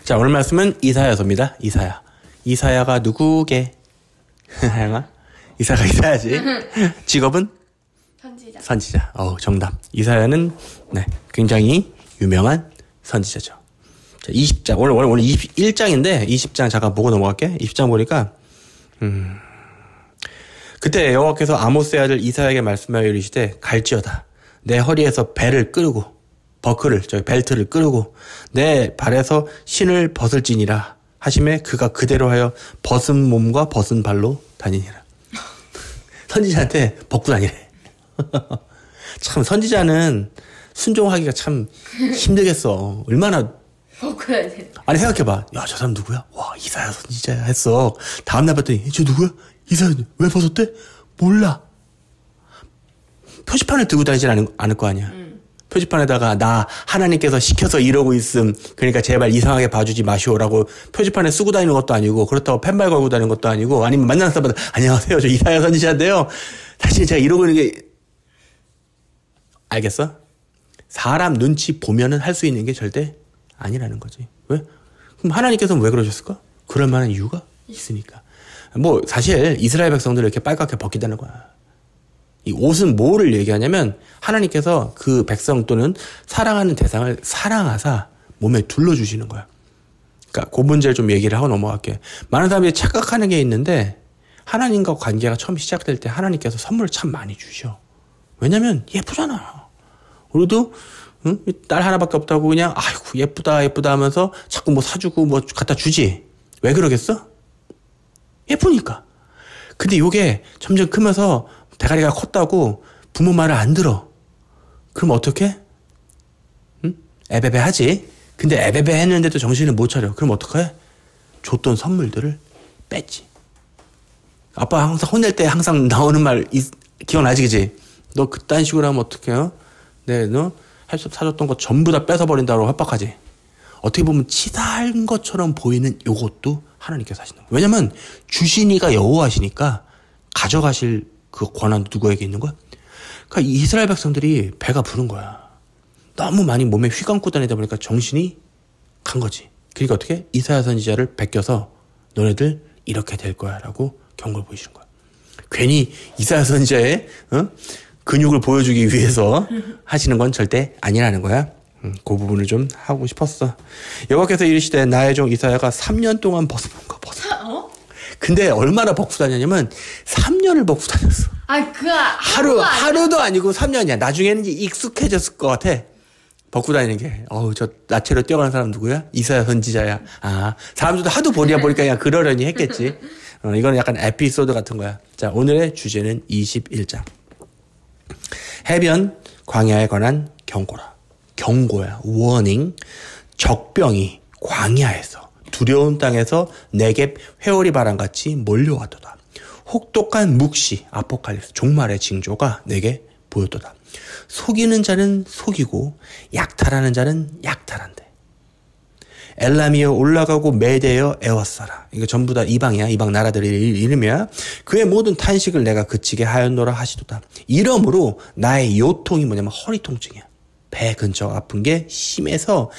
자, 오늘 말씀은 이사야서입니다. 이사야가 누구게? 하영아? 이사야가 이사야지. 직업은? 선지자. 정답. 이사야는 굉장히 유명한 선지자죠. 자, 20장. 오늘 21장인데 20장 잠깐 보고 넘어갈게. 20장 보니까 그때 여호와께서 아모스의 아들 이사야에게 말씀하여 이르시되 갈지어다. 내 허리에서 벨을 끄르고 벨트를 끄르고 내 발에서 신을 벗을지니라 하심에 그가 그대로 하여 벗은 몸과 벗은 발로 다니니라. 선지자한테 벗고 다니래. 참 선지자는 순종하기가 참 힘들겠어. 얼마나 벗어야 돼. 아니 생각해봐. 야, 저 사람 누구야? 와, 이사야 선지자야 했어. 다음날 봤더니 저 누구야? 이사야 왜 벗었대? 몰라. 표지판을 들고 다니진 않을 거 아니야. 표지판에다가 나 하나님께서 시켜서 이러고 있음. 그러니까 제발 이상하게 봐주지 마시오라고 표지판에 쓰고 다니는 것도 아니고 그렇다고 펜발 걸고 다니는 것도 아니고 아니면 만나는 사람마다 안녕하세요. 저 이사야 선지자인데요. 사실 제가 이러고 있는 게 알겠어? 사람 눈치 보면은 할 수 있는 게 절대 아니라는 거지. 왜? 그럼 하나님께서는 왜 그러셨을까? 그럴 만한 이유가 있으니까. 뭐 사실 이스라엘 백성들을 이렇게 빨갛게 벗기다는 거야. 이 옷은 뭐를 얘기하냐면 하나님께서 그 백성 또는 사랑하는 대상을 사랑하사 몸에 둘러주시는 거야. 그러니까 그 문제를 좀 얘기를 하고 넘어갈게. 많은 사람들이 착각하는 게 있는데 하나님과 관계가 처음 시작될 때 하나님께서 선물을 참 많이 주셔. 왜냐면 예쁘잖아. 우리도 딸 하나밖에 없다고 그냥 아이고 예쁘다 하면서 자꾸 뭐 사주고 뭐 갖다 주지. 왜 그러겠어? 예쁘니까. 근데 요게 점점 크면서 대가리가 컸다고 부모 말을 안 들어. 그럼 어떡해? 애베베 하지. 근데 애베베 했는데도 정신을 못 차려. 그럼 어떡해? 줬던 선물들을 뺐지. 아빠 항상 혼낼 때 항상 나오는 말 기억나지, 그지? 너 그딴 식으로 하면 어떡해요? 너 사줬던 거 전부 다 뺏어버린다고 협박하지. 어떻게 보면 치사한 것처럼 보이는 요것도 하나님께서 하시는 거예요. 왜냐면 주신이가 여호와시니까 가져가실 그 권한도 누구에게 있는 거야? 그러니까 이스라엘 백성들이 배가 부른 거야. 너무 많이 몸에 휘감고 다니다 보니까 정신이 간 거지. 그러니까 어떻게? 이사야 선지자를 베껴서 너네들 이렇게 될 거야 라고 경고를 보이시는 거야. 괜히 이사야 선지자의 근육을 보여주기 위해서 하시는 건 절대 아니라는 거야. 그 부분을 좀 하고 싶었어. 여호와께서 이르시되 나의 종 이사야가 3년 동안 벗은 거 벗어. 근데 얼마나 벗고 다녔냐면 3년을 벗고 다녔어. 하루도 아니고 3년이야. 나중에는 이제 익숙해졌을 것 같아. 벗고 다니는 게. 저 나체로 뛰어가는 사람 누구야? 이사야 선지자야. 사람들도 하도 보니까 그냥 그러려니 했겠지. 이거는 약간 에피소드 같은 거야. 자, 오늘의 주제는 21장. 해변 광야에 관한 경고야. 워닝. 적병이 광야에서 두려운 땅에서 네겝 회오리 바람같이 몰려왔도다. 혹독한 묵시 아포칼립스 종말의 징조가 내게 보였도다. 속이는 자는 속이고 약탈하는 자는 약탈한대. 엘람이여 올라가고 메대여 에워싸라. 이거 전부 다 이방이야. 이방 나라들의 이름이야. 그의 모든 탄식을 내가 그치게 하였노라 하시도다. 이러므로 나의 요통이 뭐냐면 허리 통증이야. 배 근처 아픈 게 심해서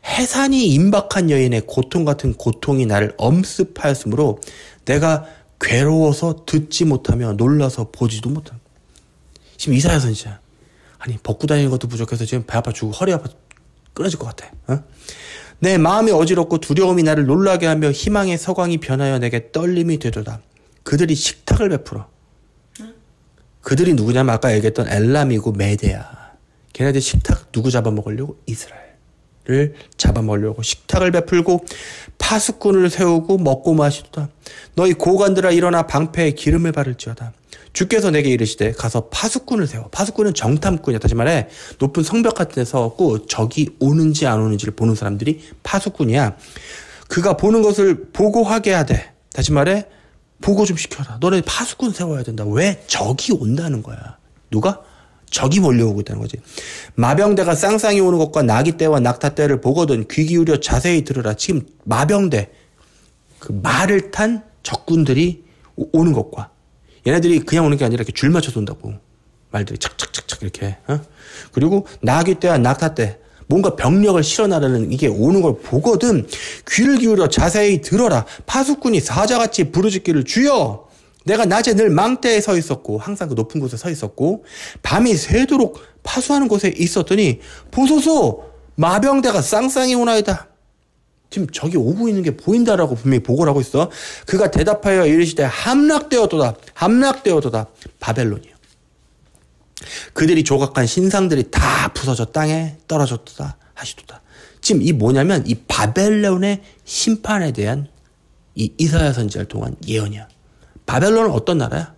해산이 임박한 여인의 고통 같은 고통이 나를 엄습하였으므로 내가 괴로워서 듣지 못하며 놀라서 보지도 못한다. 지금 이사야 선지자. 아니 벗고 다니는 것도 부족해서 지금 배 아파 죽고 허리 아파 끊어질 것 같아. 내 마음이 어지럽고 두려움이 나를 놀라게 하며 희망의 서광이 변하여 내게 떨림이 되도다. 그들이 식탁을 베풀어. 그들이 누구냐면 아까 얘기했던 엘람이고 메대야. 걔네들 식탁 누구 잡아먹으려고? 이스라엘을 잡아먹으려고 식탁을 베풀고 파수꾼을 세우고 먹고 마시도다. 너희 고관들아 일어나 방패에 기름을 바를지어다. 주께서 내게 이르시되 가서 파수꾼을 세워. 파수꾼은 정탐꾼이야. 다시 말해 높은 성벽 같은 데 서고 적이 오는지 안 오는지를 보는 사람들이 파수꾼이야. 그가 보는 것을 보고하게 하되. 다시 말해 보고 좀 시켜라. 너네 파수꾼 세워야 된다. 왜? 적이 온다는 거야. 누가? 적이 몰려오고 있다는 거지. 마병대가 쌍쌍이 오는 것과 나귀떼와 낙타떼를 보거든 귀 기울여 자세히 들으라. 지금 마병대 그 말을 탄 적군들이 오는 것과 얘네들이 그냥 오는 게 아니라 이렇게 줄 맞춰서 온다고. 말들이 착착착착 이렇게. 그리고 나귀떼와 낙타떼 뭔가 병력을 실어나르는 이게 오는 걸 보거든. 귀를 기울여 자세히 들어라. 파수꾼이 사자같이 부르짖기를 주여. 내가 낮에 늘 망대에 서 있었고 항상 그 높은 곳에 서 있었고 밤이 새도록 파수하는 곳에 있었더니 보소서 마병대가 쌍쌍이 오나이다. 지금 저기 오고 있는 게 보인다라고 분명히 보고를 하고 있어. 그가 대답하여 이르시되 함락되었도다. 함락되었도다. 바벨론이요. 그들이 조각한 신상들이 다 부서져 땅에 떨어졌도다 하시도다. 지금 이 뭐냐면 이 바벨론의 심판에 대한 이 이사야 선지자를 통한 예언이야. 바벨론은 어떤 나라야?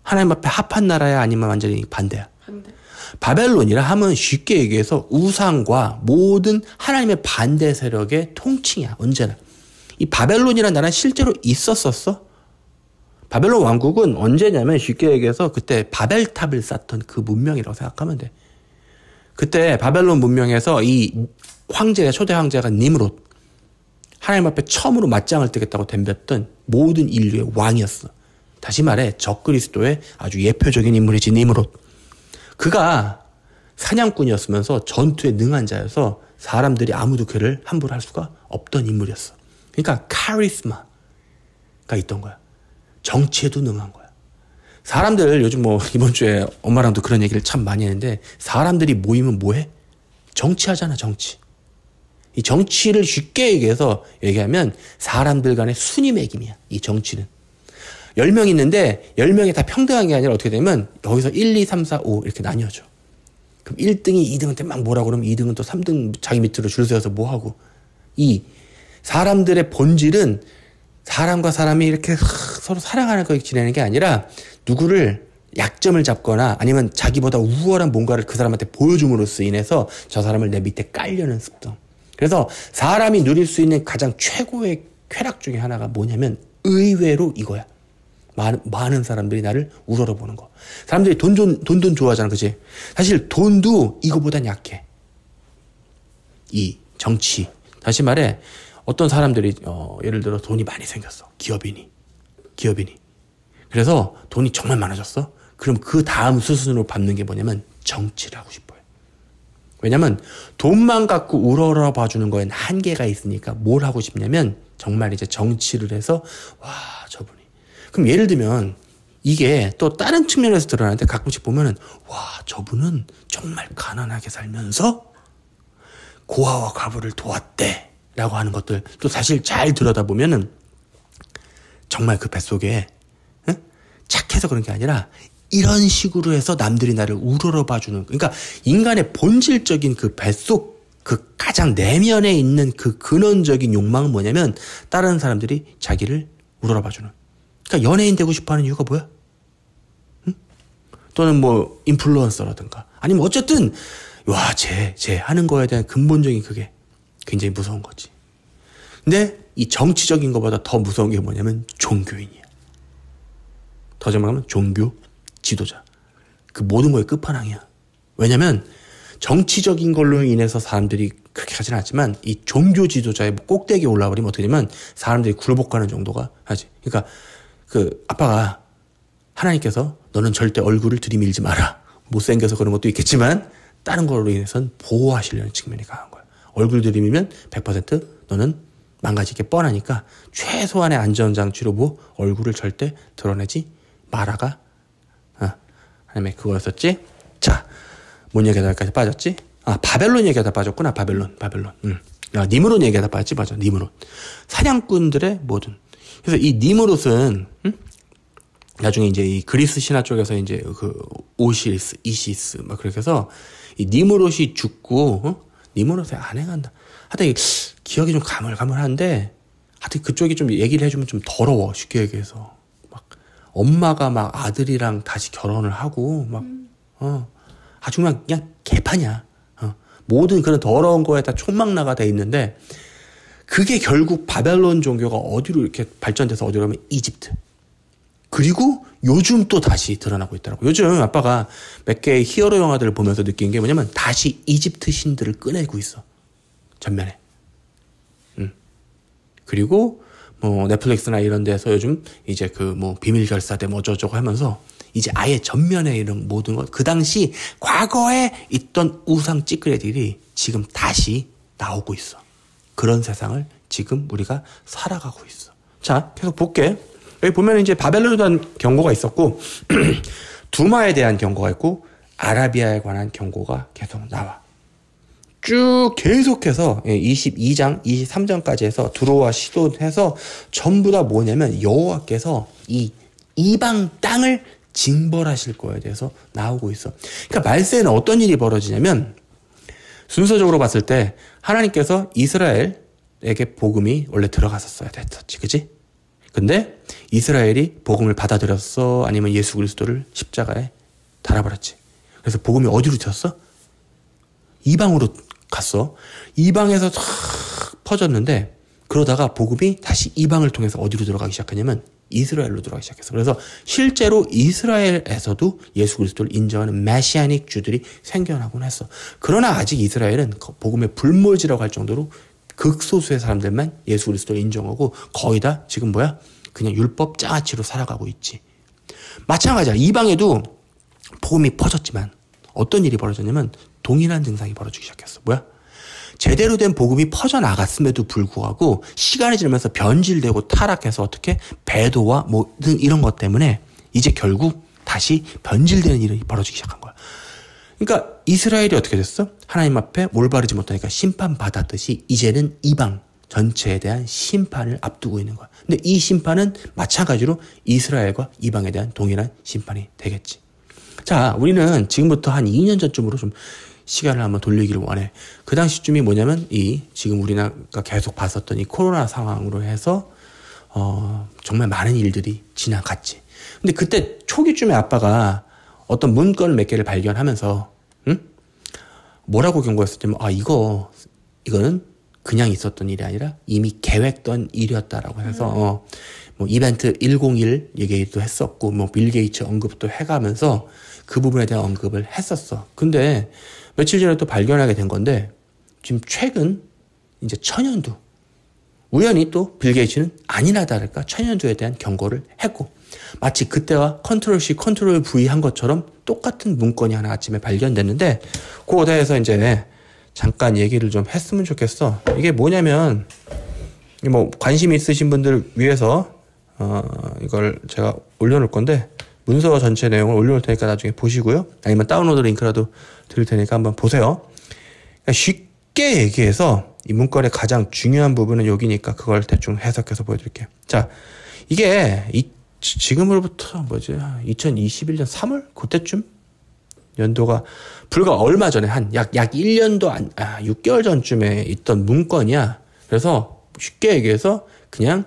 하나님 앞에 합한 나라야? 아니면 완전히 반대야? 반대. 바벨론이라 하면 쉽게 얘기해서 우상과 모든 하나님의 반대 세력의 통칭이야. 언제나. 이 바벨론이라는 나라는 실제로 있었었어. 바벨론 왕국은 언제냐면 쉽게 얘기해서 그때 바벨탑을 쌓던 그 문명이라고 생각하면 돼. 그때 바벨론 문명에서 이 황제가 초대 황제가 니므롯 하나님 앞에 처음으로 맞짱을 뜨겠다고 덤볐던 모든 인류의 왕이었어. 다시 말해 적그리스도의 아주 예표적인 인물이지 니므롯. 그가 사냥꾼이었으면서 전투에 능한 자여서 사람들이 아무도 그를 함부로 할 수가 없던 인물이었어. 그러니까 카리스마가 있던 거야. 정치에도 능한 거야. 사람들 요즘 뭐 이번 주에 엄마랑도 그런 얘기를 참 많이 했는데 사람들이 모이면 뭐해? 정치하잖아. 정치. 이 정치를 쉽게 얘기하면 사람들 간의 순위 매김이야. 이 정치는. 10명 있는데 10명이 다 평등한 게 아니라 어떻게 되면 여기서 1, 2, 3, 4, 5 이렇게 나뉘어져. 그럼 1등이 2등한테 막 뭐라고 그러면 2등은 또 3등 자기 밑으로 줄 세워서 뭐 하고. 이 사람들의 본질은 사람과 사람이 이렇게 서로 사랑하는 거 지내는 게 아니라 누구를 약점을 잡거나 아니면 자기보다 우월한 뭔가를 그 사람한테 보여줌으로써 인해서 저 사람을 내 밑에 깔려는 습성. 그래서 사람이 누릴 수 있는 가장 최고의 쾌락 중에 하나가 뭐냐면 의외로 이거야. 많은 사람들이 나를 우러러보는 거. 사람들이 돈 좋아하잖아. 그치? 사실 돈도 이거보단 약해. 이 정치. 다시 말해 어떤 사람들이 예를 들어 돈이 많이 생겼어. 기업인이. 그래서 돈이 정말 많아졌어. 그럼 그 다음 수순으로 밟는 게 뭐냐면 정치를 하고 싶어요. 왜냐면 돈만 갖고 우러러 봐주는 거에는 한계가 있으니까 뭘 하고 싶냐면 정말 이제 정치를 해서 와 저분이. 그럼 예를 들면 이게 또 다른 측면에서 드러나는데 가끔씩 보면은 와 저분은 정말 가난하게 살면서 고아와 과부를 도왔대 라고 하는 것들 또 사실 잘 들여다보면은 정말 그 뱃속에 착해서 그런 게 아니라 이런 식으로 해서 남들이 나를 우러러 봐주는 그러니까 인간의 본질적인 그 뱃속 그 가장 내면에 있는 그 근원적인 욕망은 뭐냐면 다른 사람들이 자기를 우러러 봐주는 그러니까 연예인 되고 싶어하는 이유가 뭐야? 응? 또는 뭐 인플루언서라든가 아니면 어쨌든 와 쟤 하는 거에 대한 근본적인 그게 굉장히 무서운 거지. 근데 이 정치적인 것보다 더 무서운 게 뭐냐면 종교인이야. 더 정확하면 종교 지도자. 그 모든 거의 끝판왕이야. 왜냐면 정치적인 걸로 인해서 사람들이 그렇게 하진 않지만 이 종교 지도자의 꼭대기에 올라버리면 어떻게 되면 사람들이 굴복하는 정도가 하지. 그러니까 그 아빠가 하나님께서 너는 절대 얼굴을 들이밀지 마라. 못생겨서 그런 것도 있겠지만 다른 걸로 인해서는 보호하시려는 측면이 강한 거야. 얼굴 들이밀면 100% 너는 망가지게 뻔하니까 최소한의 안전장치로 뭐 얼굴을 절대 드러내지 마라가 하나님의 그거였었지. 자, 뭔 얘기하다까지 빠졌지? 바벨론 얘기하다 빠졌구나. 바벨론. 니므롯 얘기하다 빠졌지. 맞아. 니므롯. 사냥꾼들의 뭐든. 그래서 이 니므롯은 나중에 이제 이 그리스 신화 쪽에서 이제 그 오시리스, 이시스 막 그렇게 해서 이 니므롯이 죽고 니므롯의 아내가 한다. 하여튼 기억이 좀 가물가물한데 하여튼 그쪽이 좀 얘기를 해주면 좀 더러워. 쉽게 얘기해서 막 엄마가 막 아들이랑 다시 결혼을 하고 막 아주 그냥 개판이야. 모든 그런 더러운 거에 다 촌망나가 돼 있는데 그게 결국 바벨론 종교가 어디로 이렇게 발전돼서 어디로 가면 이집트. 그리고 요즘 또 다시 드러나고 있더라고. 요즘 아빠가 몇 개의 히어로 영화들을 보면서 느낀 게 뭐냐면 다시 이집트 신들을 꺼내고 있어. 전면에. 그리고 뭐 넷플릭스나 이런 데서 요즘 이제 그 뭐 비밀 결사대 뭐 어쩌고저쩌고 하면서 이제 아예 전면에 이런 모든 것, 그 당시 과거에 있던 우상 찌끄레들이 지금 다시 나오고 있어. 그런 세상을 지금 우리가 살아가고 있어. 자, 계속 볼게. 여기 보면 이제 바벨론에 대한 경고가 있었고, 두마에 대한 경고가 있고, 아라비아에 관한 경고가 계속 나와. 쭉 계속해서 22장, 23장까지 해서 두로와 시돈해서 전부 다 뭐냐면 여호와께서 이 이방 땅을 징벌하실 거에 대해서 나오고 있어. 그러니까 말세에는 어떤 일이 벌어지냐면 순서적으로 봤을 때 하나님께서 이스라엘에게 복음이 원래 들어갔었어야 됐었지, 그치? 근데 이스라엘이 복음을 받아들였어? 아니면 예수 그리스도를 십자가에 달아버렸지. 그래서 복음이 어디로 튀었어? 이방으로 갔어. 이방에서 쫙 퍼졌는데 그러다가 복음이 다시 이방을 통해서 어디로 들어가기 시작하냐면 이스라엘로 들어가기 시작했어. 그래서 실제로 이스라엘에서도 예수 그리스도를 인정하는 메시아닉 주들이 생겨나곤 했어. 그러나 아직 이스라엘은 복음의 불모지라고 할 정도로 극소수의 사람들만 예수 그리스도를 인정하고 거의 다 지금 뭐야? 그냥 율법 장아찌로 살아가고 있지. 마찬가지야. 이방에도 복음이 퍼졌지만 어떤 일이 벌어졌냐면 동일한 증상이 벌어지기 시작했어. 뭐야? 제대로 된 복음이 퍼져나갔음에도 불구하고 시간이 지나면서 변질되고 타락해서 어떻게 배도와 뭐 등 이런 것 때문에 이제 결국 다시 변질되는 일이 벌어지기 시작한 거야. 그러니까 이스라엘이 어떻게 됐어? 하나님 앞에 올바르지 못하니까 심판받았듯이 이제는 이방 전체에 대한 심판을 앞두고 있는 거야. 근데 이 심판은 마찬가지로 이스라엘과 이방에 대한 동일한 심판이 되겠지. 자, 우리는 지금부터 한 2년 전쯤으로 좀 시간을 한번 돌리기를 원해. 그 당시쯤이 뭐냐면 지금 우리나라가 계속 봤었던 이 코로나 상황으로 해서 정말 많은 일들이 지나갔지. 근데 그때 초기쯤에 아빠가 어떤 문건 몇 개를 발견하면서 뭐라고 경고했었냐면 이거는 그냥 있었던 일이 아니라 이미 계획된 일이었다라고 해서 뭐 이벤트 101 얘기도 했었고 뭐 빌 게이츠 언급도 해가면서 그 부분에 대한 언급을 했었어. 근데 며칠 전에 또 발견하게 된 건데 지금 최근 이제 천연두 우연히 또 빌 게이츠는 아니나 다를까 천연두에 대한 경고를 했고 마치 그때와 컨트롤 C 컨트롤 V 한 것처럼 똑같은 문건이 하나 아침에 발견됐는데 그거에 대해서 이제 잠깐 얘기를 좀 했으면 좋겠어. 이게 뭐냐면 뭐 관심 있으신 분들 위해서 이걸 제가 올려놓을 건데 문서 전체 내용을 올려놓을 테니까 나중에 보시고요. 아니면 다운로드 링크라도 드릴 테니까 한번 보세요. 그러니까 쉽게 얘기해서 이 문건의 가장 중요한 부분은 여기니까 그걸 대충 해석해서 보여드릴게요. 자, 이게 지금으로부터 2021년 3월? 그때쯤? 연도가 불과 얼마 전에 약 1년도 6개월 전쯤에 있던 문건이야. 그래서 쉽게 얘기해서 그냥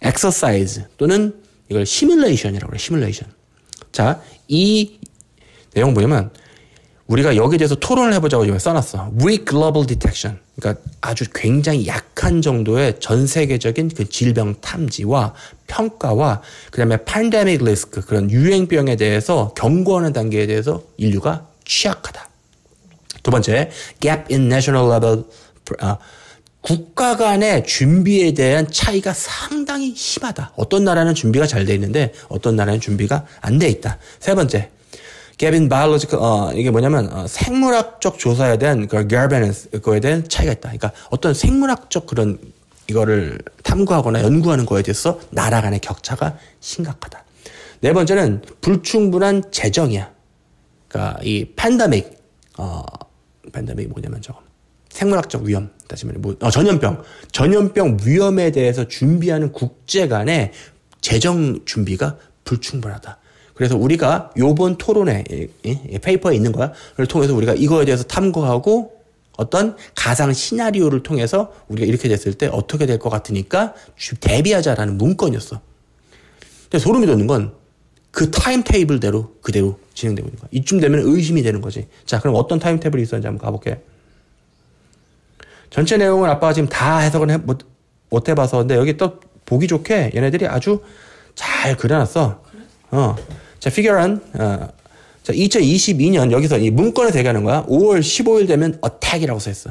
exercise 또는 이걸 시뮬레이션이라고 그래. 시뮬레이션. 자, 이 내용 뭐냐면 우리가 여기에 대해서 토론을 해보자고 지금 써놨어. Weak Global Detection. 그러니까 아주 굉장히 약한 정도의 전 세계적인 그 질병 탐지와 평가와 그다음에 Pandemic Risk 그런 유행병에 대해서 경고하는 단계에 대해서 인류가 취약하다. 두 번째, Gap in National Level 국가 간의 준비에 대한 차이가 상당히 심하다. 어떤 나라는 준비가 잘 돼 있는데 어떤 나라는 준비가 안 돼 있다. 세 번째, Gap in Biological, 이게 뭐냐면 생물학적 조사에 대한 그 Governance, 그거에 대한 차이가 있다. 그러니까 어떤 생물학적 그런 이거를 탐구하거나 연구하는 거에 대해서 나라 간의 격차가 심각하다. 네 번째는 불충분한 재정이야. 그러니까 이 팬데믹 뭐냐면 저거 생물학적 위험, 다시 말해 전염병 위험에 대해서 준비하는 국제 간의 재정 준비가 불충분하다. 그래서 우리가 요번 토론회, 페이퍼에 있는 거야. 를 통해서 우리가 이거에 대해서 탐구하고 어떤 가상 시나리오를 통해서 우리가 이렇게 됐을 때 어떻게 될 것 같으니까 대비하자라는 문건이었어. 근데 소름이 돋는 건 그 타임 테이블대로 그대로 진행되고 있는 거야. 이쯤 되면 의심이 되는 거지. 자, 그럼 어떤 타임 테이블이 있었는지 한번 가볼게. 전체 내용을 아빠가 지금 다 해석을 못 해봐서 근데 여기 또 보기 좋게 얘네들이 아주 잘 그려놨어. 자, figure은 자, 2022년 여기서 이 문건에 대기하는 거야. 5월 15일 되면 attack이라고 써있어.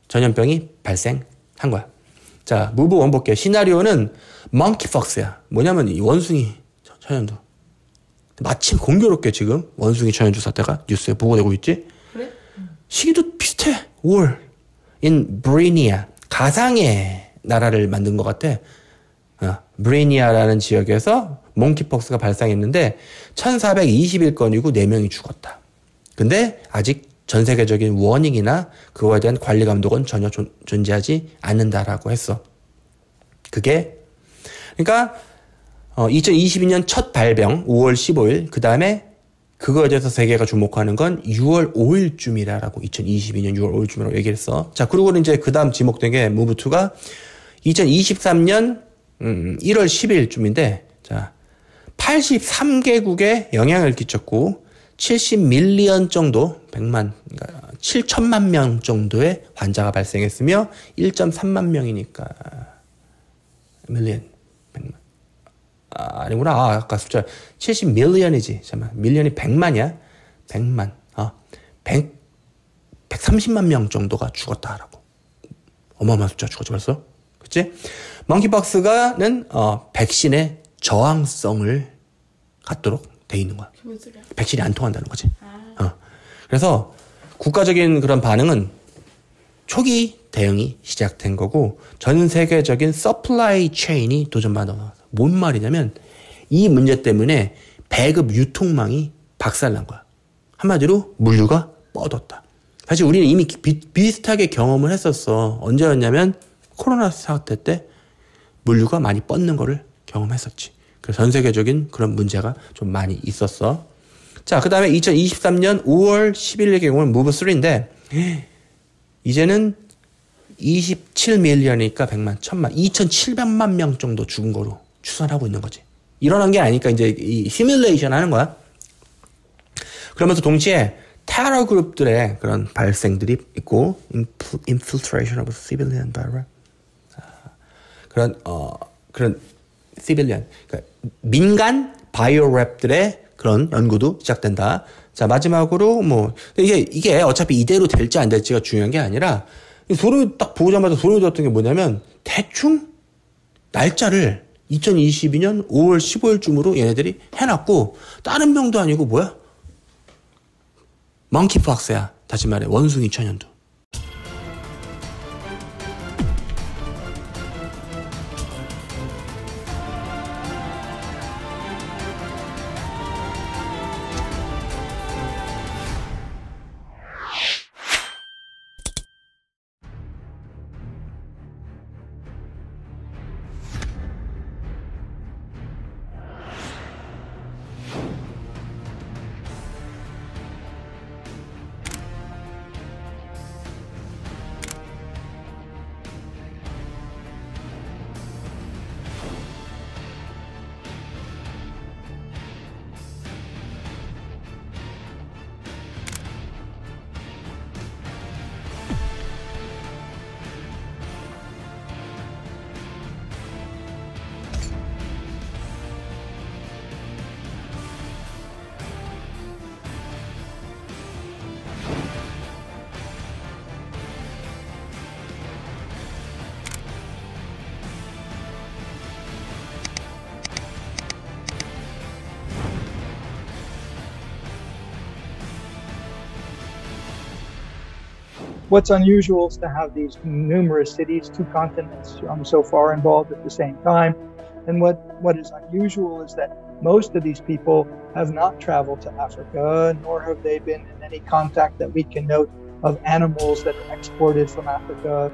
전염병이 발생한 거야. 자, move 원 볼게요. 시나리오는 monkeypox야. 뭐냐면 이 원숭이 전염도. 마침 공교롭게 지금 원숭이 천연두 사태가 뉴스에 보고되고 있지. 그래? 시기도 비슷해. 5월 in 브리니아 가상의 나라를 만든 것 같아. 브리니아라는 지역에서 몽키폭스가 발생했는데 1421건이고 4명이 죽었다. 근데 아직 전 세계적인 워닝이나 그거에 대한 관리 감독은 전혀 존재하지 않는다라고 했어. 그게 그러니까 2022년 첫 발병 5월 15일 그 다음에 그거에 대해서 세계가 주목하는 건 6월 5일쯤이라고 2022년 6월 5일쯤이라고 얘기를 했어. 자 그리고 이제 그 다음 지목된 게 무브2가 2023년 1월 10일쯤인데 자 83개국에 영향을 끼쳤고 70밀리언 정도 100만 그러니까 7천만 명 정도의 환자가 발생했으며 1.3만 명이니까 밀리언 100만 아니구나. 아까 숫자 70밀리언이지. 잠깐만. 밀리언이 100만이야. 100만. 130만 명 정도가 죽었다라고. 어마어마한 숫자 죽었지 벌써. 그치? 멍키박스가는 백신의 저항성을 갖도록 돼 있는 거야. 무슨 소리야? 백신이 안 통한다는 거지. 그래서 국가적인 그런 반응은 초기 대응이 시작된 거고 전 세계적인 서플라이 체인이 도전받아 나왔어. 뭔 말이냐면 이 문제 때문에 배급 유통망이 박살난 거야. 한마디로 물류가 뻗었다. 사실 우리는 이미 비슷하게 경험을 했었어. 언제였냐면 코로나 사태 때 물류가 많이 뻗는 거를 경험했었지. 그래서 전 세계적인 그런 문제가 좀 많이 있었어. 자, 그 다음에 2023년 5월 10일의 경우는 무브3인데 이제는 27밀리언이니까 100만, 1000만, 2700만 명 정도 죽은 거로 추산하고 있는 거지. 일어난 게 아니니까 이제 이 시뮬레이션 하는 거야. 그러면서 동시에 테러 그룹들의 그런 발생들이 있고 infiltration of civilian virus 그런 civilian 그러니까 민간 바이오랩들의 그런 연구도 시작된다. 자 마지막으로 뭐 이게 어차피 이대로 될지 안 될지가 중요한 게 아니라 소름이 딱 보자마자 소름이 돋았던 게 뭐냐면 대충 날짜를 2022년 5월 15일쯤으로 얘네들이 해놨고 다른 병도 아니고 뭐야? 멍키박스야. 다시 말해 원숭이 천연두. What's unusual is to have these numerous cities, 2 continents, so far involved at the same time. And what is unusual is that most of these people have not traveled to Africa, nor have they been in any contact that we can note of animals that are exported from Africa.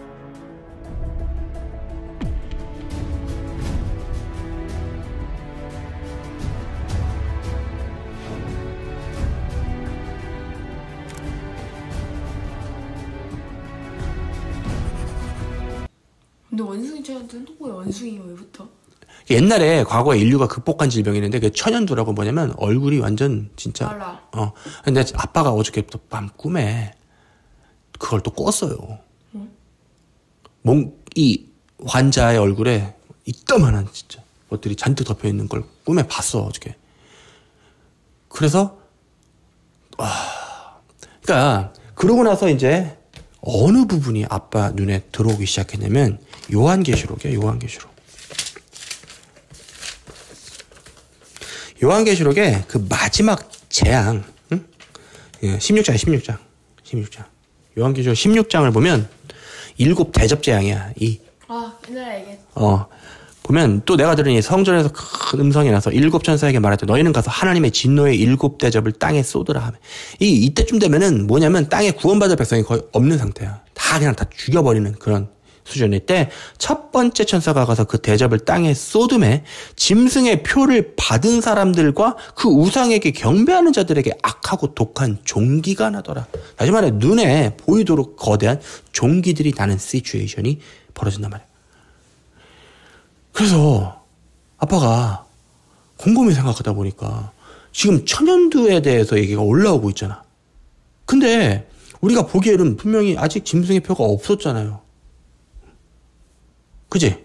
근데 원숭이 천연두는 또 뭐야? 원숭이가 왜 붙어? 옛날에 과거에 인류가 극복한 질병이 있는데 그게 천연두라고 뭐냐면 얼굴이 완전 진짜 알아. 근데 아빠가 어저께 또 밤 꿈에 그걸 또 꿨어요. 이 환자의 얼굴에 이따만한 진짜 것들이 잔뜩 덮여 있는 걸 꿈에 봤어 어저께. 그래서 그러니까 그러고 나서 이제 어느 부분이 아빠 눈에 들어오기 시작했냐면 요한계시록이야. 요한계시록. 요한계시록의 그 마지막 재앙, 응? 16장. 요한계시록 16장을 보면 7 대접 재앙이야. 옛날에 얘기했어. 보면 또 내가 들으니 성전에서 큰 음성이 나서 7 천사에게 말하되 너희는 가서 하나님의 진노의 7 대접을 땅에 쏟으라 하며 이때쯤 되면은 뭐냐면 땅에 구원받을 백성이 거의 없는 상태야. 다 그냥 다 죽여버리는 그런 수준일 때 첫 번째 천사가 가서 그 대접을 땅에 쏟음에 짐승의 표를 받은 사람들과 그 우상에게 경배하는 자들에게 악하고 독한 종기가 나더라. 다시 말해 눈에 보이도록 거대한 종기들이 나는 시츄에이션이 벌어진단 말이야. 그래서 아빠가 곰곰이 생각하다 보니까 지금 천연두에 대해서 얘기가 올라오고 있잖아. 근데 우리가 보기에는 분명히 아직 짐승의 표가 없었잖아요. 그지?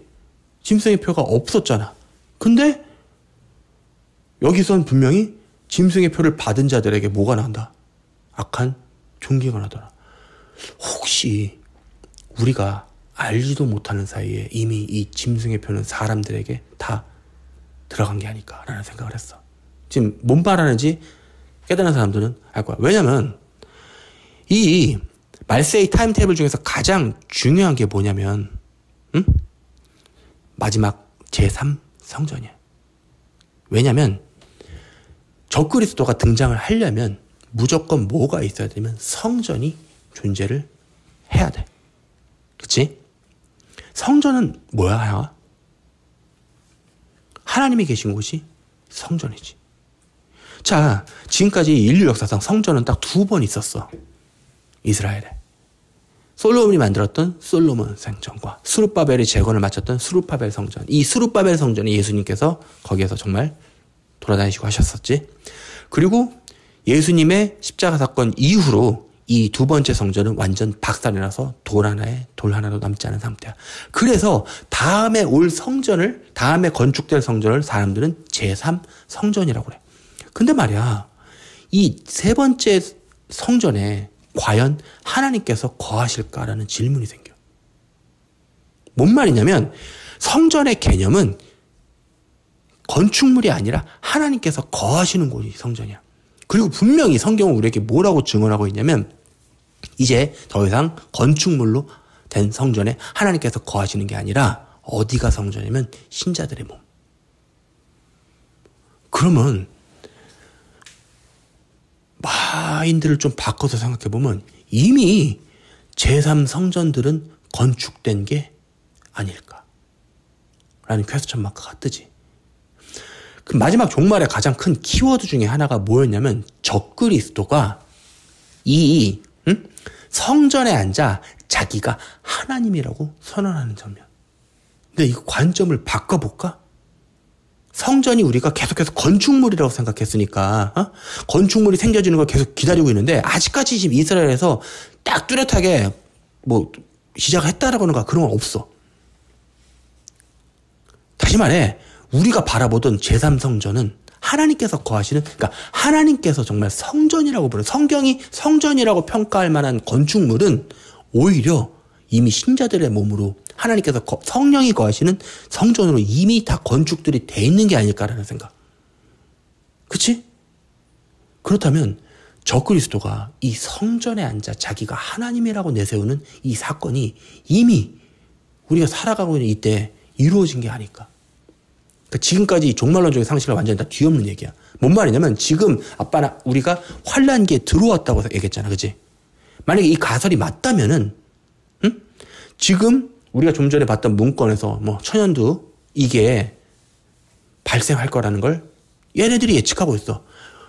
짐승의 표가 없었잖아. 근데 여기선 분명히 짐승의 표를 받은 자들에게 뭐가 난다? 악한 종기가 나더라. 혹시 우리가 알지도 못하는 사이에 이미 이 짐승의 표는 사람들에게 다 들어간 게 아닐까라는 생각을 했어. 지금 뭔 말하는지 깨달은 사람들은 알 거야. 왜냐면 이 말세의 타임테이블 중에서 가장 중요한 게 뭐냐면 마지막 제3성전이야. 왜냐면 적그리스도가 등장을 하려면 무조건 뭐가 있어야 되면 성전이 존재를 해야 돼. 그치? 성전은 뭐야? 하나님이 계신 곳이 성전이지. 자, 지금까지 인류 역사상 성전은 딱 2번 있었어. 이스라엘에. 솔로몬이 만들었던 솔로몬 성전과 스룹바벨이 재건을 마쳤던 스룹바벨 성전. 이 스룹바벨 성전이 예수님께서 거기에서 정말 돌아다니시고 하셨었지. 그리고 예수님의 십자가 사건 이후로 이 2번째 성전은 완전 박살이 나서 돌 하나도 남지 않은 상태야. 그래서 다음에 건축될 성전을 사람들은 제3성전이라고 그래. 근데 말이야, 이 3번째 성전에 과연 하나님께서 거하실까라는 질문이 생겨. 뭔 말이냐면 성전의 개념은 건축물이 아니라 하나님께서 거하시는 곳이 성전이야. 그리고 분명히 성경은 우리에게 뭐라고 증언하고 있냐면 이제 더 이상 건축물로 된 성전에 하나님께서 거하시는 게 아니라 어디가 성전이면 신자들의 몸. 그러면 마인드를 좀 바꿔서 생각해보면 이미 제3성전들은 건축된 게 아닐까 라는 퀘스천 마크가 뜨지. 그 마지막 종말의 가장 큰 키워드 중에 하나가 뭐였냐면 적그리스도가 이 성전에 앉아 자기가 하나님이라고 선언하는 장면. 근데 이 관점을 바꿔볼까? 성전이 우리가 계속해서 건축물이라고 생각했으니까 건축물이 생겨지는 걸 계속 기다리고 있는데 아직까지 지금 이스라엘에서 딱 뚜렷하게 뭐 시작했다라고 하는 거 그런 건 없어. 다시 말해 우리가 바라보던 제3성전은 하나님께서 거하시는, 그러니까 하나님께서 정말 성전이라고 부르는, 성경이 성전이라고 평가할 만한 건축물은 오히려 이미 신자들의 몸으로 하나님께서 성령이 거하시는 성전으로 이미 다 건축들이 돼 있는 게 아닐까라는 생각. 그치? 그렇다면 적그리스도가 이 성전에 앉아 자기가 하나님이라고 내세우는 이 사건이 이미 우리가 살아가고 있는 이때 이루어진 게 아닐까. 그러니까 지금까지 종말론적인 상식을 완전히 다 뒤엎는 얘기야. 뭔 말이냐면 지금 아빠나 우리가 환란기에 들어왔다고 얘기했잖아. 그치? 만약에 이 가설이 맞다면은 지금 우리가 좀 전에 봤던 문건에서 뭐 천연두 이게 발생할 거라는 걸 얘네들이 예측하고 있어.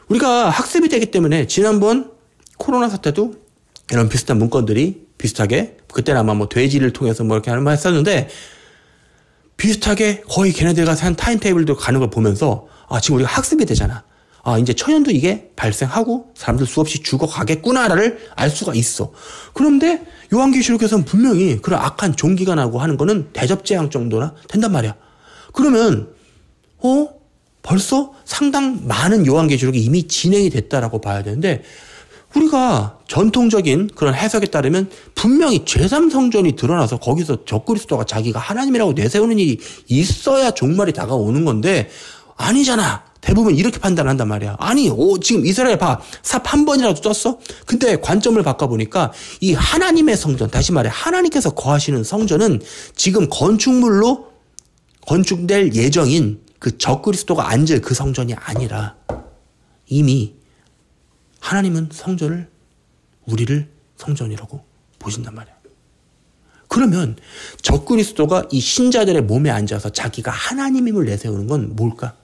우리가 학습이 되기 때문에 지난번 코로나 사태도 이런 비슷한 문건들이 비슷하게 그때는 아마 뭐 돼지를 통해서 뭐 이렇게 하는 말 했었는데 비슷하게 거의 걔네들과 한 타임테이블도 가는 걸 보면서 지금 우리가 학습이 되잖아. 이제 천연두 이게 발생하고 사람들 수없이 죽어가겠구나를 알 수가 있어. 그런데 요한계시록에서는 분명히 그런 악한 종기가 나고 하는 거는 대접재앙 정도나 된단 말이야. 그러면 벌써 상당 많은 요한계시록이 이미 진행이 됐다라고 봐야 되는데 우리가 전통적인 그런 해석에 따르면 분명히 제3성전이 드러나서 거기서 적그리스도가 자기가 하나님이라고 내세우는 일이 있어야 종말이 다가오는 건데 아니잖아. 대부분 이렇게 판단한단 말이야. 아니, 지금 이스라엘 봐. 삽 한 번이라도 쪘어? 근데 관점을 바꿔보니까 이 하나님의 성전, 다시 말해 하나님께서 거하시는 성전은 지금 건축물로 건축될 예정인 그 적그리스도가 앉을 그 성전이 아니라 이미 하나님은 성전을, 우리를 성전이라고 보신단 말이야. 그러면 적그리스도가 이 신자들의 몸에 앉아서 자기가 하나님임을 내세우는 건 뭘까?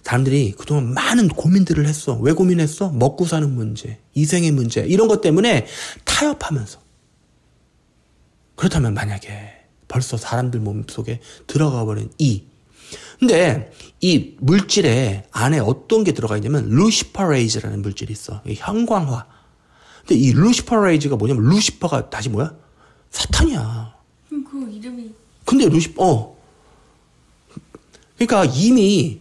사람들이 그동안 많은 고민들을 했어. 왜 고민했어? 먹고 사는 문제, 이생의 문제, 이런 것 때문에 타협하면서. 그렇다면 만약에 벌써 사람들 몸속에 들어가 버린 근데 이 물질에 안에 어떤 게 들어가 있냐면 루시퍼레이즈라는 물질이 있어. 형광화. 근데 이 루시퍼레이즈가 뭐냐면 루시퍼가 다시 뭐야? 사탄이야. 그 이름이. 근데 그러니까 이미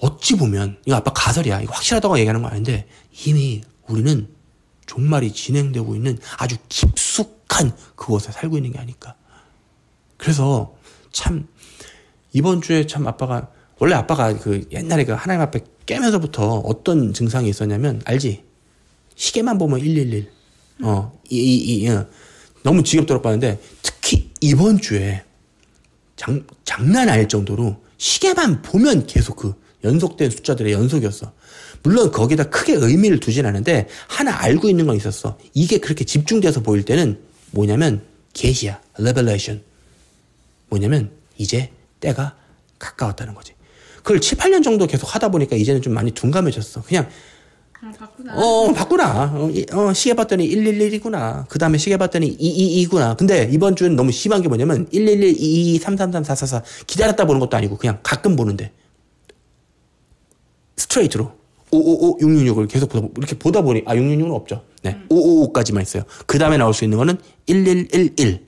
어찌 보면 이거 아빠 가설이야. 이거 확실하다고 얘기하는 거 아닌데 이미 우리는 종말이 진행되고 있는 아주 깊숙한 그곳에 살고 있는 게 아닐까. 그래서 참 이번 주에 참 원래 아빠가 그 옛날에 그 하나님 앞에 깨면서부터 어떤 증상이 있었냐면 알지? 시계만 보면 111. 너무 지겹도록 봤는데 특히 이번 주에 장난 아닐 정도로 시계만 보면 계속 그 연속된 숫자들의 연속이었어. 물론 거기다 크게 의미를 두진 않은데 하나 알고 있는 건 있었어. 이게 그렇게 집중돼서 보일 때는 뭐냐면 계시야. Revelation. 뭐냐면 이제 때가 가까웠다는 거지. 그걸 7, 8년 정도 계속 하다 보니까 이제는 좀 많이 둔감해졌어. 그냥 바꾸나. 바꾸나. 시계 봤더니 111이구나. 그 다음에 시계 봤더니 222구나. 근데 이번 주는 너무 심한 게 뭐냐면 111, 222, 333, 444 기다렸다 보는 것도 아니고 그냥 가끔 보는데 스트레이트로 555, 666을 계속 이렇게 보다 보니 666은 없죠. 네, 555까지만 있어요. 그 다음에 나올 수 있는 거는 1111,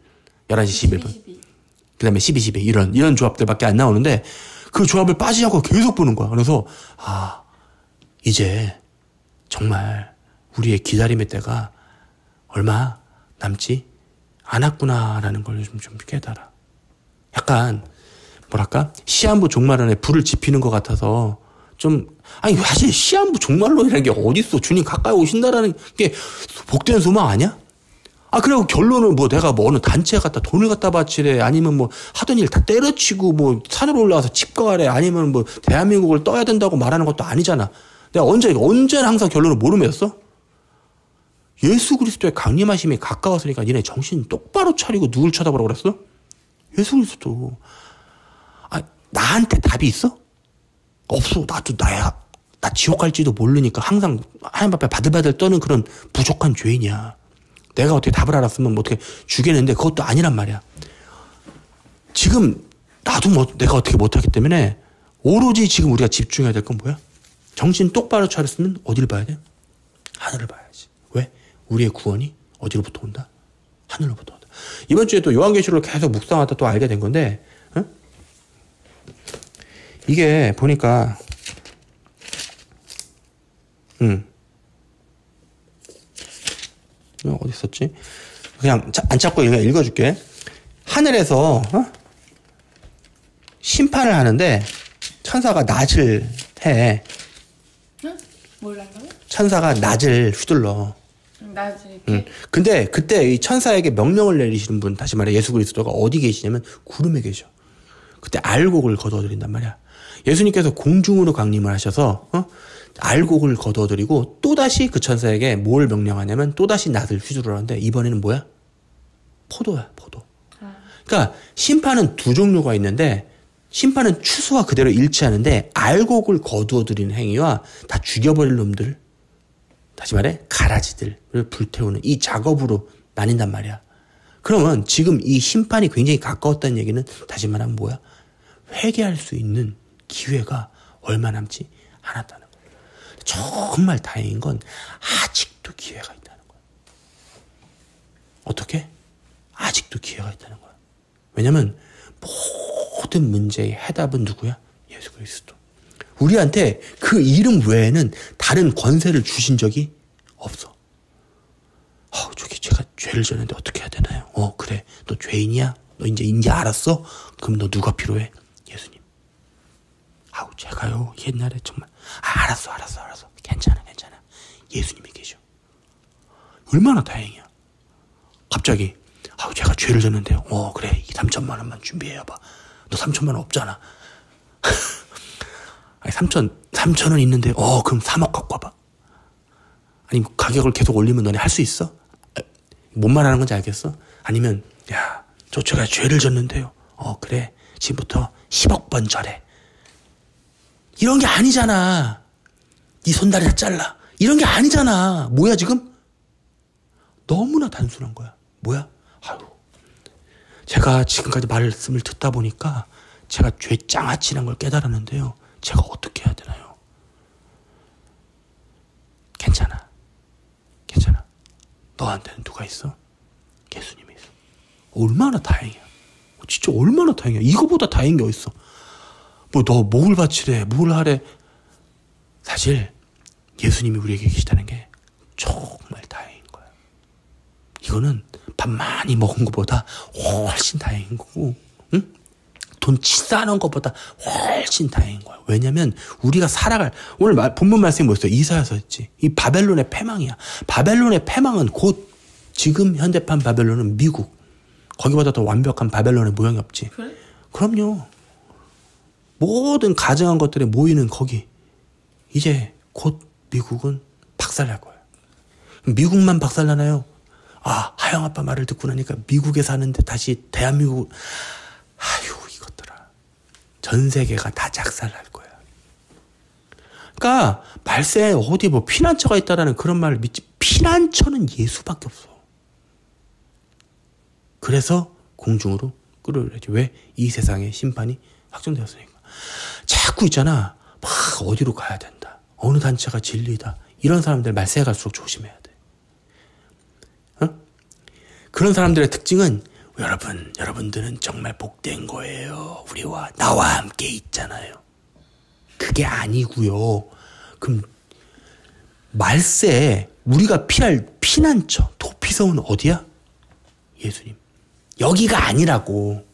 11시 11분. 그 다음에 12, 12 이런 조합들밖에 안 나오는데 그 조합을 빠지지 않고 계속 보는 거야. 그래서 이제 정말 우리의 기다림의 때가 얼마 남지 않았구나라는 걸 요즘 좀 깨달아. 약간 뭐랄까 시한부 종말론에 불을 지피는 것 같아서 좀 사실 시한부 종말론이라는 게 어딨어. 주님 가까이 오신다라는 게 복된 소망 아니야? 그리고 결론은 내가 어느 단체에 갖다 돈을 갖다 바치래. 아니면 하던 일 다 때려치고 산으로 올라가서 집거하래. 아니면 대한민국을 떠야 된다고 말하는 것도 아니잖아. 내가 언제나 항상 결론을 모르면서 예수 그리스도의 강림하심이 가까웠으니까 니네 정신 똑바로 차리고 누굴 쳐다보라고 그랬어? 예수 그리스도. 나한테 답이 있어? 없어. 나도 나야. 나 지옥 갈지도 모르니까 항상 하나님 앞에 바들바들 떠는 그런 부족한 죄인이야. 내가 어떻게 답을 알았으면 어떻게 주겠는데 그것도 아니란 말이야. 지금 나도 내가 어떻게 못하기 때문에 오로지 지금 우리가 집중해야 될 건 뭐야? 정신 똑바로 차렸으면 어디를 봐야 돼? 하늘을 봐야지. 왜? 우리의 구원이 어디로부터 온다? 하늘로부터 온다. 이번 주에 또 요한계시록을 계속 묵상하다 또 알게 된 건데 이게 보니까 어디 있었지? 그냥 안 찾고 읽어줄게. 하늘에서 심판을 하는데 천사가 낫을 해. 응? 뭘 한다고? 천사가 낫을 휘둘러. 낫을 이렇게? 근데 그때 이 천사에게 명령을 내리시는 분, 다시 말해 예수 그리스도가 어디 계시냐면 구름에 계셔. 그때 알곡을 거두어드린단 말이야. 예수님께서 공중으로 강림을 하셔서 알곡을 거두어드리고 또다시 그 천사에게 뭘 명령하냐면 또다시 낫을 휘두르라는데 이번에는 뭐야? 포도야, 포도. 그러니까 심판은 두 종류가 있는데 심판은 추수와 그대로 일치하는데 알곡을 거두어드리는 행위와 다 죽여버릴 놈들, 다시 말해 가라지들을 불태우는 이 작업으로 나뉜단 말이야. 그러면 지금 이 심판이 굉장히 가까웠다는 얘기는 다시 말하면 뭐야? 회개할 수 있는 기회가 얼마 남지 않았다는 거야. 정말 다행인 건 아직도 기회가 있다는 거야. 어떻게? 아직도 기회가 있다는 거야. 왜냐면 모든 문제의 해답은 누구야? 예수 그리스도. 우리한테 그 이름 외에는 다른 권세를 주신 적이 없어. 저기 제가 죄를 졌는데 어떻게 해야 되나요? 그래. 너 죄인이야? 너 이제 알았어? 그럼 너 누가 필요해? 예수님. 아우 제가요 옛날에 정말 알았어. 괜찮아. 예수님이 계셔. 얼마나 다행이야. 갑자기 아우 제가 죄를 졌는데요. 그래 이 3천만 원만 준비해봐. 너 3천만 원 없잖아. 아니 3천 원 있는데 그럼 3억 갖고 와봐. 아니 가격을 계속 올리면 너네 할 수 있어? 뭔 말하는 건지 알겠어? 아니면 야 저 제가 죄를 졌는데요. 그래 지금부터 10억 번 절해. 이런 게 아니잖아. 네 손다리 다 잘라. 이런 게 아니잖아. 뭐야 지금? 너무나 단순한 거야. 뭐야? 아유, 제가 지금까지 말씀을 듣다 보니까 제가 죄 짱아치는 걸 깨달았는데요. 제가 어떻게 해야 되나요? 괜찮아. 너한테는 누가 있어? 예수님이 있어. 얼마나 다행이야. 진짜 얼마나 다행이야. 이거보다 다행인 게 어딨어. 뭐 너 뭘 바치래 뭘 하래. 사실 예수님이 우리에게 계시다는 게 정말 다행인 거야. 이거는 밥 많이 먹은 것보다 훨씬 다행인 거고, 응? 돈 치사하는 것보다 훨씬 다행인 거야. 왜냐면 우리가 살아갈, 오늘 본문 말씀이 뭐였어요? 이사야서 했지. 이 바벨론의 패망이야. 바벨론의 패망은 곧 지금 현대판 바벨론은 미국. 거기보다 더 완벽한 바벨론의 모양이 없지. 그래? 그럼요. 모든 가증한 것들이 모이는 거기. 이제 곧 미국은 박살날 거예요. 미국만 박살나나요? 하영 아빠 말을 듣고 나니까 미국에 사는데 다시 대한민국, 이것들아. 전 세계가 다 작살날 거야. 그러니까 말세에 어디 뭐 피난처가 있다라는 그런 말을 믿지. 피난처는 예수밖에 없어. 그래서 공중으로 끌어올려야지. 왜? 이 세상의 심판이 확정되었으니까. 자꾸 있잖아. 막 어디로 가야 된다. 어느 단체가 진리다. 이런 사람들 말세에 갈수록 조심해야 돼. 그런 사람들의 특징은 여러분들은 정말 복된 거예요. 나와 함께 있잖아요. 그게 아니고요. 그럼 말세에 우리가 피할 피난처, 도피성은 어디야? 예수님. 여기가 아니라고.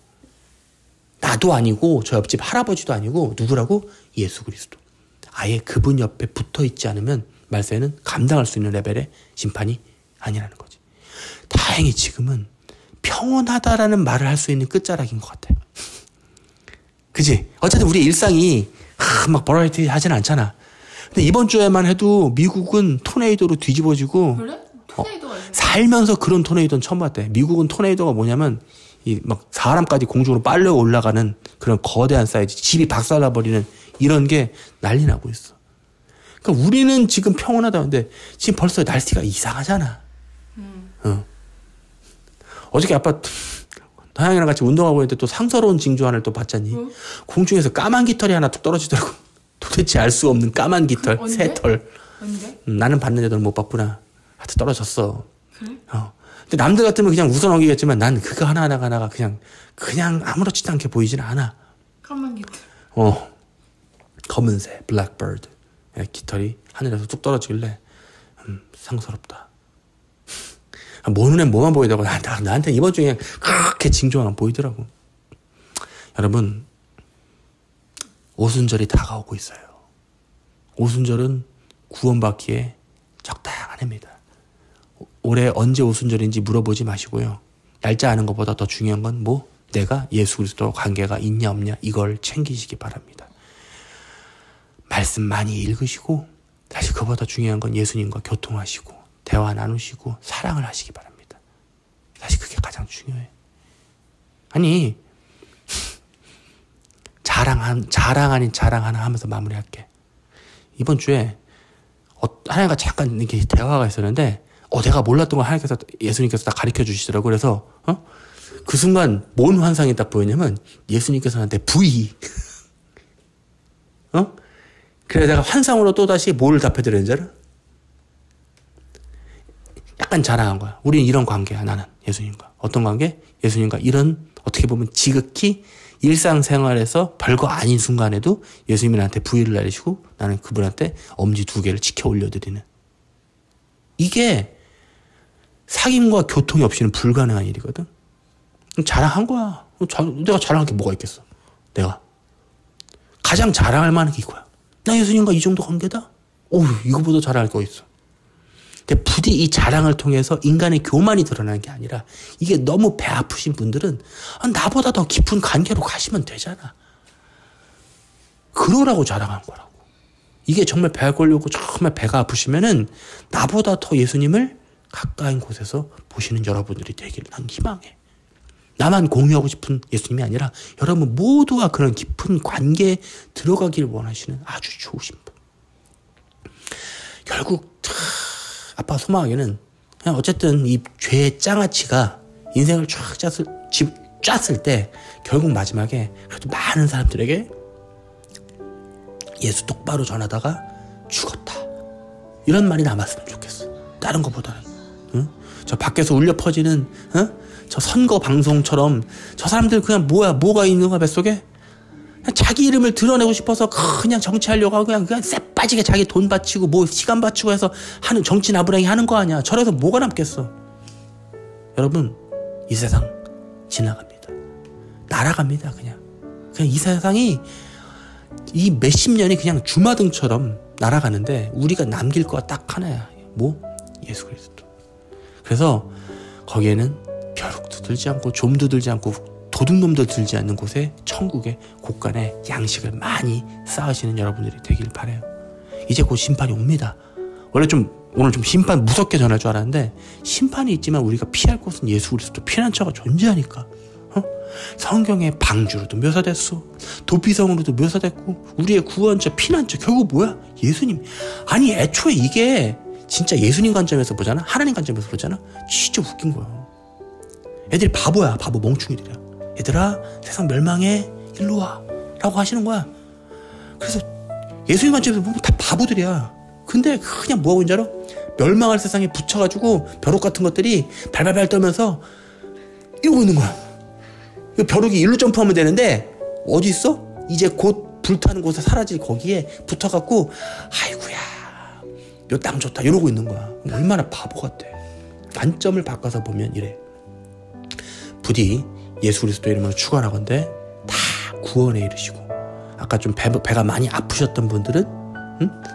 나도 아니고 저 옆집 할아버지도 아니고 누구라고? 예수 그리스도. 아예 그분 옆에 붙어있지 않으면 말세는 감당할 수 있는 레벨의 심판이 아니라는 거지. 다행히 지금은 평온하다라는 말을 할 수 있는 끝자락인 것 같아. 그지? 어쨌든 우리 일상이 막 버라이티 하진 않잖아. 근데 이번 주에만 해도 미국은 토네이도로 뒤집어지고. 그래? 토네이도가 있어? 살면서 그런 토네이도는 처음 봤대. 미국은 토네이도가 뭐냐면 막 사람까지 공중으로 빨려 올라가는 그런 거대한 사이즈, 집이 박살나버리는 이런 게 난리 나고 있어. 그러니까 우리는 지금 평온하다는데 지금 벌써 날씨가 이상하잖아. 어저께 아빠 다양이랑 같이 운동하고 있는데 또 상서로운 징조 하나를 또 봤잖니. 공중에서 까만 깃털이 하나 툭 떨어지더라고. 도대체 알 수 없는 까만 깃털, 새털. 언제? 나는 봤는데 너는 못 봤구나. 하여튼 떨어졌어. 그래? 근데 남들 같으면 그냥 웃어 넘기겠지만 난 그거 하나가 그냥 아무렇지도 않게 보이진 않아. 까만 깃털. 검은새, 블랙버드. 깃털이 하늘에서 뚝 떨어지길래 상스럽다. 뭐 눈에 뭐만 보이다고 나한테 이번 주에 그냥 그렇게 징조만 보이더라고. 여러분, 오순절이 다가오고 있어요. 오순절은 구원받기에 적당한 해입니다. 올해 언제 오순절인지 물어보지 마시고요. 날짜 아는 것보다 더 중요한 건 내가 예수 그리스도와 관계가 있냐 없냐 이걸 챙기시기 바랍니다. 말씀 많이 읽으시고 사실 그보다 중요한 건 예수님과 교통하시고 대화 나누시고 사랑을 하시기 바랍니다. 사실 그게 가장 중요해. 아니 자랑 아닌 자랑 하나 하면서 마무리할게. 이번 주에 하나님과 잠깐 이렇게 대화가 있었는데 내가 몰랐던 걸 하나님께서 예수님께서 다 가르쳐 주시더라고. 그래서 그 순간 뭔 환상이 딱 보였냐면 예수님께서 나한테 V 그래서 내가 환상으로 또다시 뭘 답해드렸는지 알아? 약간 자랑한 거야. 우리는 이런 관계야. 나는 예수님과. 어떤 관계? 예수님과 이런 어떻게 보면 지극히 일상생활에서 별거 아닌 순간에도 예수님이 나한테 부위를 내리시고 나는 그분한테 엄지 2개를 지켜 올려드리는. 이게 사귐과 교통이 없이는 불가능한 일이거든. 자랑한 거야. 내가 자랑할 게 뭐가 있겠어. 내가 가장 자랑할 만한 게 이거야. 나 예수님과 이 정도 관계다? 오, 이거보다 자랑할 거 있어. 근데 부디 이 자랑을 통해서 인간의 교만이 드러나는 게 아니라 이게 너무 배 아프신 분들은 나보다 더 깊은 관계로 가시면 되잖아. 그러라고 자랑한 거라고. 이게 정말 배가 걸려고 정말 배가 아프시면은 나보다 더 예수님을 가까운 곳에서 보시는 여러분들이 되기를 난 희망해. 나만 공유하고 싶은 예수님이 아니라 여러분 모두가 그런 깊은 관계에 들어가기를 원하시는 아주 좋으신 분. 결국 아빠가 소망하기는 그냥 어쨌든 이 죄의 장아찌가 인생을 쫙 짰을 때 결국 마지막에 그래도 많은 사람들에게 예수 똑바로 전하다가 죽었다. 이런 말이 남았으면 좋겠어. 다른 것보다는. 응? 저 밖에서 울려 퍼지는 저 선거 방송처럼 저 사람들 그냥 뭐가 있는 거야 뱃속에? 그냥 자기 이름을 드러내고 싶어서 그냥 정치하려고 하고 그냥 쎄빠지게 자기 돈 바치고 뭐 시간 바치고 해서 하는 정치 나부랭이 하는 거 아니야. 저래서 뭐가 남겠어. 여러분 이 세상 지나갑니다. 날아갑니다. 그냥 이 세상이 이 몇십 년이 그냥 주마등처럼 날아가는데 우리가 남길 거가 딱 하나야. 뭐? 예수 그리스도. 그래서 거기에는 벼룩도 들지 않고 좀도 들지 않고 도둑놈도 들지 않는 곳에 천국의 곳간에 양식을 많이 쌓으시는 여러분들이 되길 바라요. 이제 곧 심판이 옵니다. 원래 오늘 좀 심판 무섭게 전할 줄 알았는데 심판이 있지만 우리가 피할 곳은 예수 그리스도 피난처가 존재하니까. 성경에 방주로도 묘사됐어. 도피성으로도 묘사됐고 우리의 구원처 피난처 결국 뭐야? 예수님. 아니 애초에 이게 진짜 예수님 관점에서 보잖아. 하나님 관점에서 보잖아. 진짜 웃긴 거야. 애들이 바보야. 바보 멍충이들이야. 얘들아 세상 멸망해 일로 와 라고 하시는 거야. 그래서 예수님 관점에서 보면 다 바보들이야. 근데 그냥 뭐하고 있는 줄 알아? 멸망할 세상에 붙여가지고 벼룩 같은 것들이 발발발 떨면서 이러고 있는 거야. 벼룩이 일로 점프하면 되는데 어디 있어? 이제 곧 불타는 곳에 사라질 거기에 붙어갖고 아이고야 요 땅 좋다 이러고 있는 거야. 얼마나 바보 같아. 관점을 바꿔서 보면 이래. 부디 예수 그리스도 이름으로 축원하건대 다 구원에 이르시고 아까 좀 배가 많이 아프셨던 분들은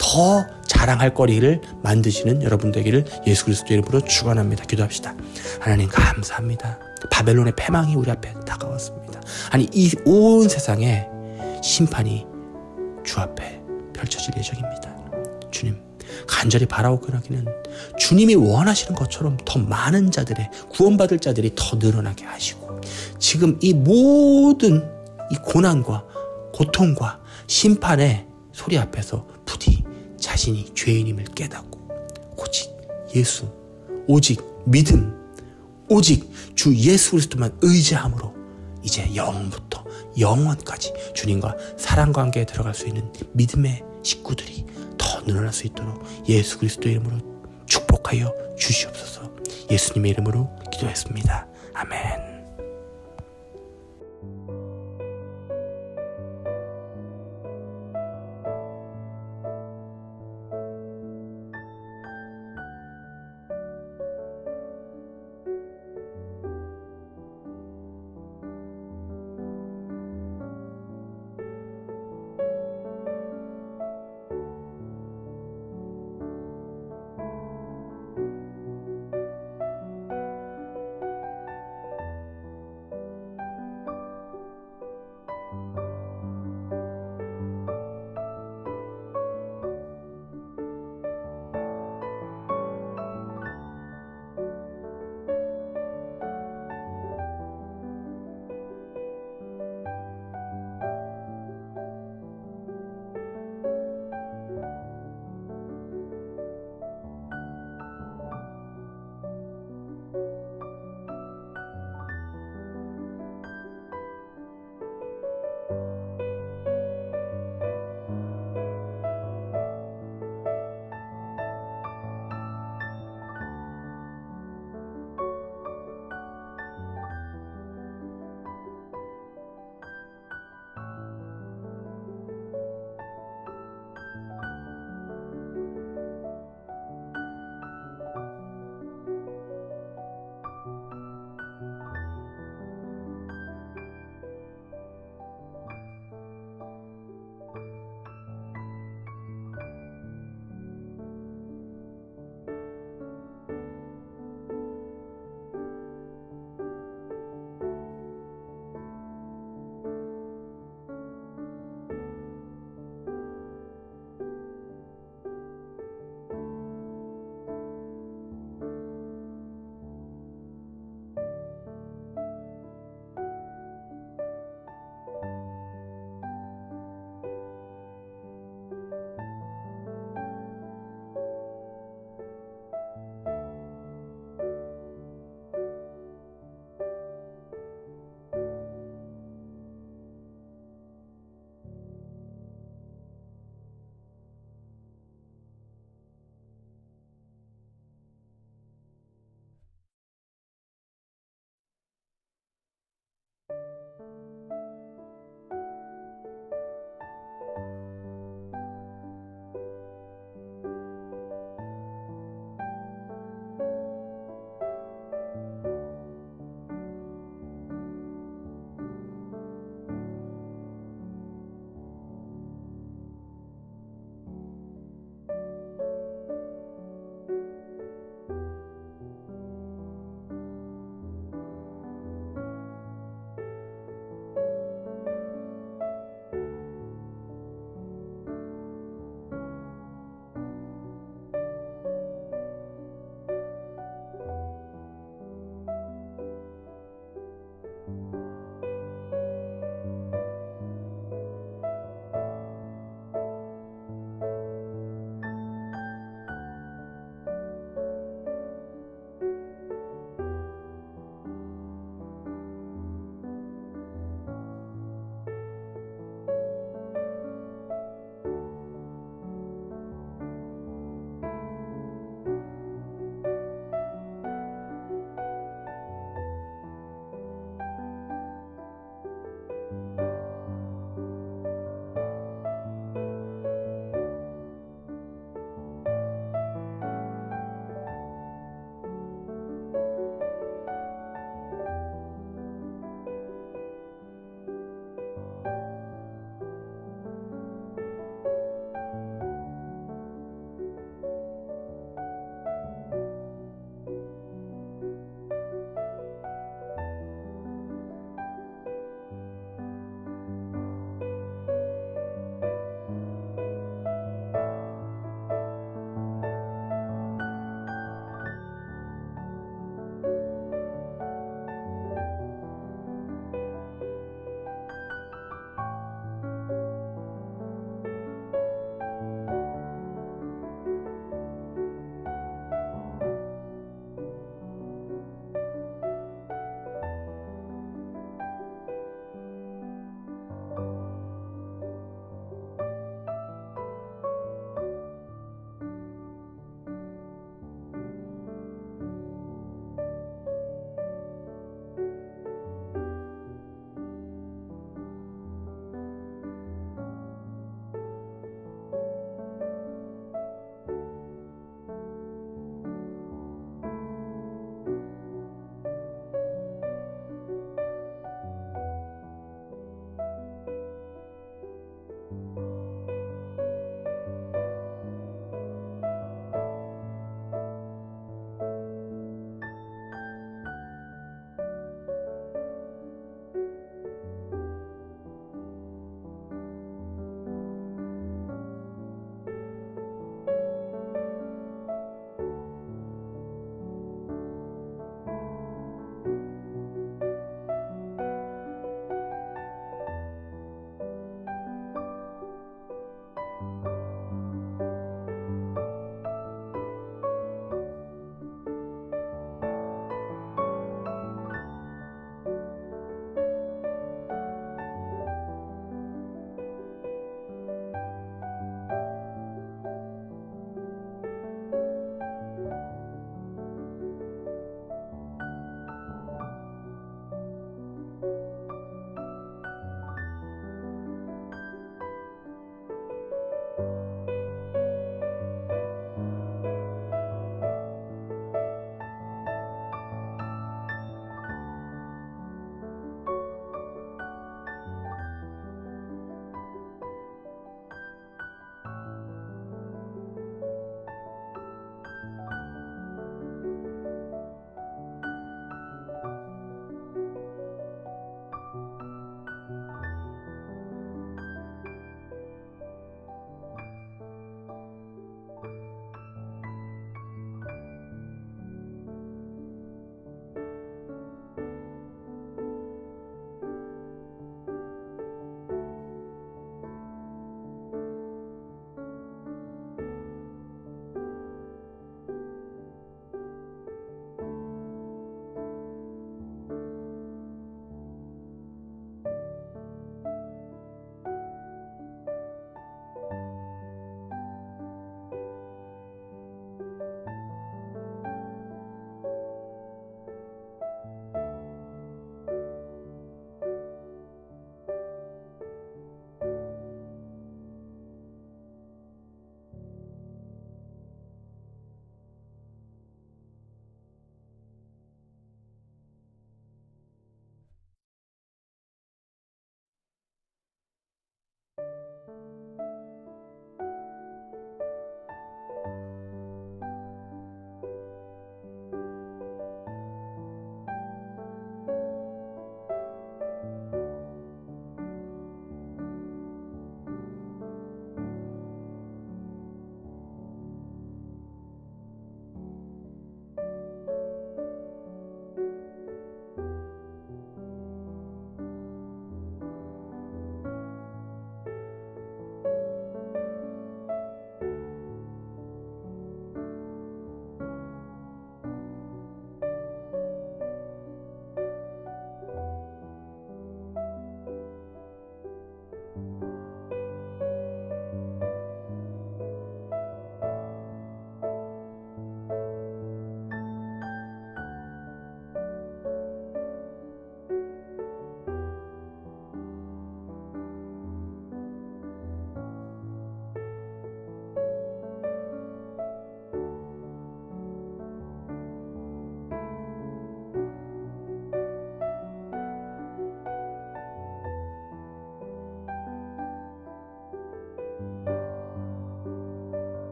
더 자랑할 거리를 만드시는 여러분 되기를 예수 그리스도 이름으로 축원합니다. 기도합시다. 하나님 감사합니다. 바벨론의 패망이 우리 앞에 다가왔습니다. 아니 이 온 세상에 심판이 주 앞에 펼쳐질 예정입니다. 주님 간절히 바라오기는 주님이 원하시는 것처럼 더 많은 자들의 구원받을 자들이 더 늘어나게 하시고 지금 이 모든 이 고난과 고통과 심판의 소리 앞에서 부디 자신이 죄인임을 깨닫고 오직 예수 오직 믿음 오직 주 예수 그리스도만 의지함으로 이제 영부터 영원까지 주님과 사랑 관계에 들어갈 수 있는 믿음의 식구들이 더 늘어날 수 있도록 예수 그리스도 이름으로 축복하여 주시옵소서. 예수님의 이름으로 기도했습니다. 아멘.